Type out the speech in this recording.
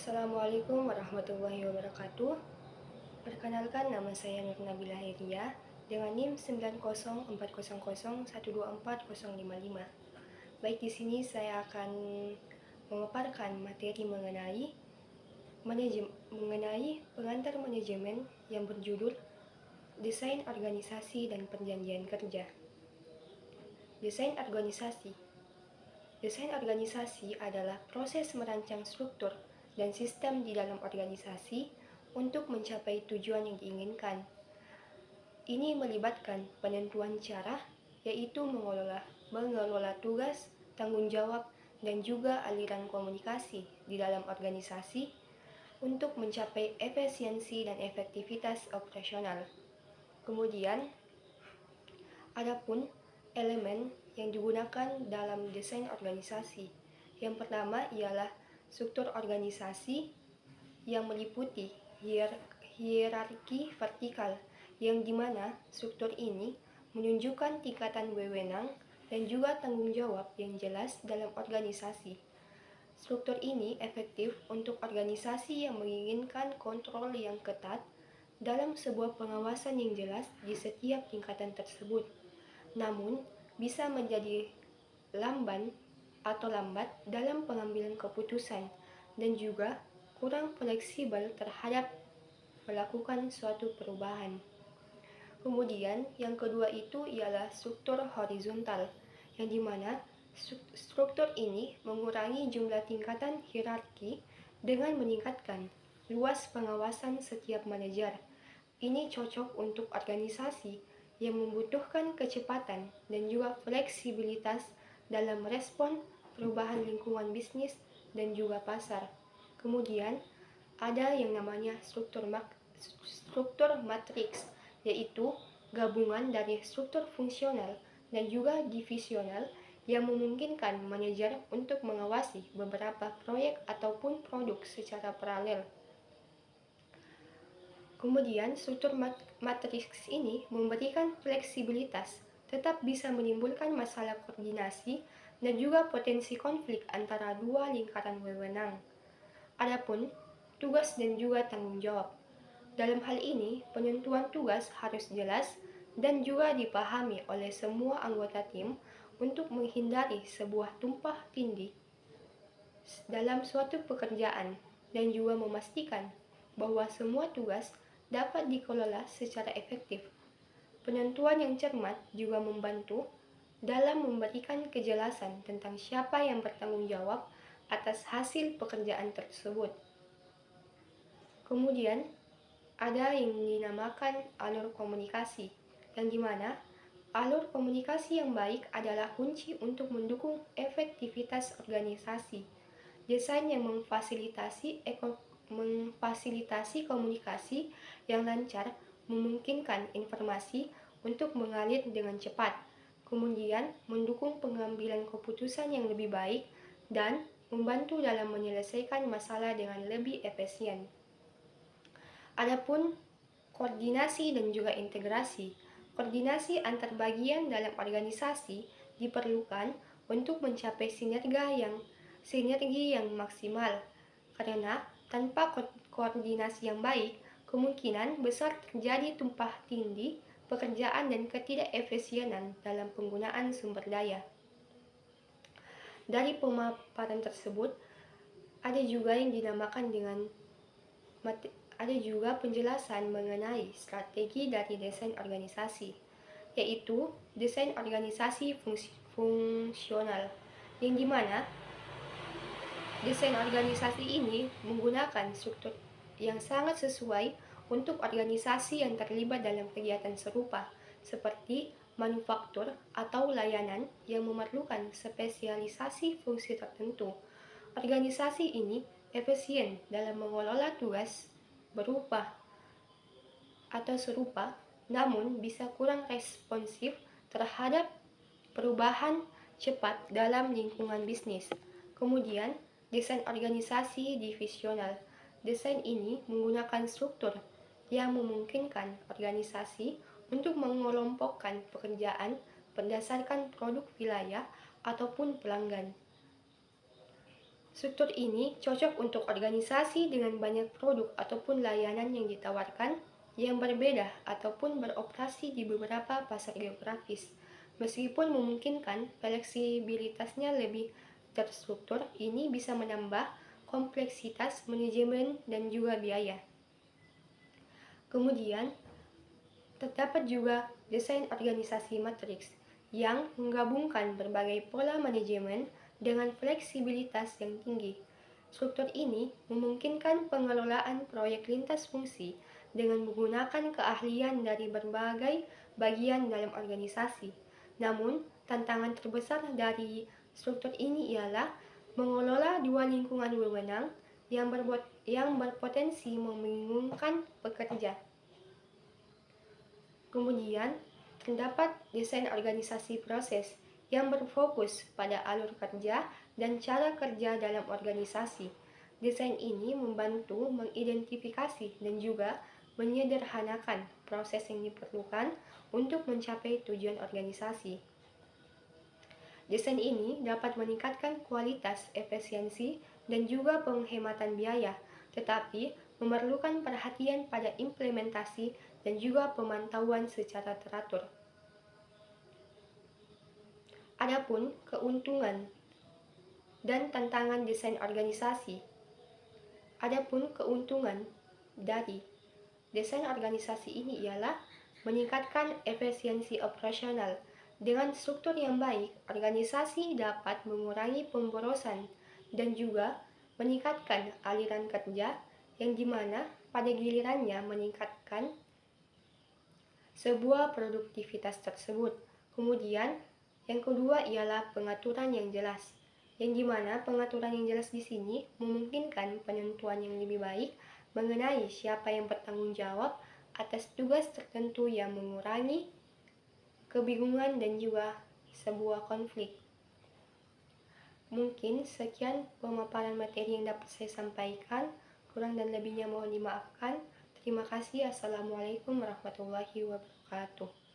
Assalamualaikum warahmatullahi wabarakatuh. Perkenalkan, nama saya Nur Nabila Heria dengan NIM 904001240055. Baik, di sini saya akan memaparkan materi mengenai pengantar manajemen yang berjudul Desain Organisasi dan Perjanjian Kerja. Desain organisasi. Desain organisasi adalah proses merancang struktur dan sistem di dalam organisasi untuk mencapai tujuan yang diinginkan. Ini melibatkan penentuan cara, yaitu mengelola tugas, tanggung jawab, dan juga aliran komunikasi di dalam organisasi untuk mencapai efisiensi dan efektivitas operasional. Kemudian, adapun elemen yang digunakan dalam desain organisasi. Yang pertama ialah struktur organisasi yang meliputi hierarki vertikal, yang dimana struktur ini menunjukkan tingkatan wewenang dan juga tanggung jawab yang jelas dalam organisasi. Struktur ini efektif untuk organisasi yang menginginkan kontrol yang ketat dalam sebuah pengawasan yang jelas di setiap tingkatan tersebut. Namun, bisa menjadi lambat dalam pengambilan keputusan dan juga kurang fleksibel terhadap melakukan suatu perubahan. Kemudian, yang kedua itu ialah struktur horizontal, yang dimana struktur ini mengurangi jumlah tingkatan hierarki dengan meningkatkan luas pengawasan setiap manajer. Ini cocok untuk organisasi yang membutuhkan kecepatan dan juga fleksibilitas dalam respon perubahan lingkungan bisnis dan juga pasar. Kemudian, ada yang namanya struktur matriks, yaitu gabungan dari struktur fungsional dan juga divisional yang memungkinkan manajer untuk mengawasi beberapa proyek ataupun produk secara paralel. Kemudian, struktur matriks ini memberikan fleksibilitas, tetap bisa menimbulkan masalah koordinasi dan juga potensi konflik antara dua lingkaran wewenang. Adapun tugas dan juga tanggung jawab. Dalam hal ini, penentuan tugas harus jelas dan juga dipahami oleh semua anggota tim untuk menghindari sebuah tumpah tindih dalam suatu pekerjaan dan juga memastikan bahwa semua tugas dapat dikelola secara efektif. Penentuan yang cermat juga membantu dalam memberikan kejelasan tentang siapa yang bertanggung jawab atas hasil pekerjaan tersebut. Kemudian, ada yang dinamakan alur komunikasi, yang dimana alur komunikasi yang baik adalah kunci untuk mendukung efektivitas organisasi. Desain yang memfasilitasi komunikasi yang lancar memungkinkan informasi untuk mengalir dengan cepat, kemudian mendukung pengambilan keputusan yang lebih baik dan membantu dalam menyelesaikan masalah dengan lebih efisien. Adapun koordinasi dan juga integrasi. Koordinasi antar bagian dalam organisasi diperlukan untuk mencapai sinergi yang maksimal, karena tanpa koordinasi yang baik, kemungkinan besar terjadi tumpah tindih pekerjaan dan ketidakefisienan dalam penggunaan sumber daya. Dari pemaparan tersebut, ada juga yang dinamakan ada juga penjelasan mengenai strategi dari desain organisasi, yaitu desain organisasi fungsional, yang dimana desain organisasi ini menggunakan struktur yang sangat sesuai untuk organisasi yang terlibat dalam kegiatan serupa, seperti manufaktur atau layanan yang memerlukan spesialisasi fungsi tertentu. Organisasi ini efisien dalam mengelola tugas serupa, namun bisa kurang responsif terhadap perubahan cepat dalam lingkungan bisnis. Kemudian, desain organisasi divisional. Desain ini menggunakan struktur yang memungkinkan organisasi untuk mengelompokkan pekerjaan berdasarkan produk wilayah ataupun pelanggan. Struktur ini cocok untuk organisasi dengan banyak produk ataupun layanan yang ditawarkan yang berbeda ataupun beroperasi di beberapa pasar geografis. Meskipun memungkinkan fleksibilitasnya lebih terstruktur, ini bisa menambah kompleksitas manajemen dan juga biaya. Kemudian, terdapat juga desain organisasi matriks yang menggabungkan berbagai pola manajemen dengan fleksibilitas yang tinggi. Struktur ini memungkinkan pengelolaan proyek lintas fungsi dengan menggunakan keahlian dari berbagai bagian dalam organisasi. Namun, tantangan terbesar dari struktur ini ialah mengelola dua lingkungan wewenang yang berpotensi membingungkan pekerja. Kemudian, terdapat desain organisasi proses yang berfokus pada alur kerja dan cara kerja dalam organisasi. Desain ini membantu mengidentifikasi dan juga menyederhanakan proses yang diperlukan untuk mencapai tujuan organisasi. Desain ini dapat meningkatkan kualitas, efisiensi, dan juga penghematan biaya, tetapi memerlukan perhatian pada implementasi dan juga pemantauan secara teratur. Adapun keuntungan dan tantangan desain organisasi. Adapun keuntungan dari desain organisasi ini ialah meningkatkan efisiensi operasional. Dengan struktur yang baik, organisasi dapat mengurangi pemborosan dan juga meningkatkan aliran kerja yang dimana pada gilirannya meningkatkan sebuah produktivitas tersebut. Kemudian, yang kedua ialah pengaturan yang jelas, yang dimana pengaturan yang jelas di sini memungkinkan penentuan yang lebih baik mengenai siapa yang bertanggung jawab atas tugas tertentu yang mengurangi kebingungan dan juga sebuah konflik. Mungkin sekian pemaparan materi yang dapat saya sampaikan. Kurang dan lebihnya mohon dimaafkan. Terima kasih. Assalamualaikum warahmatullahi wabarakatuh.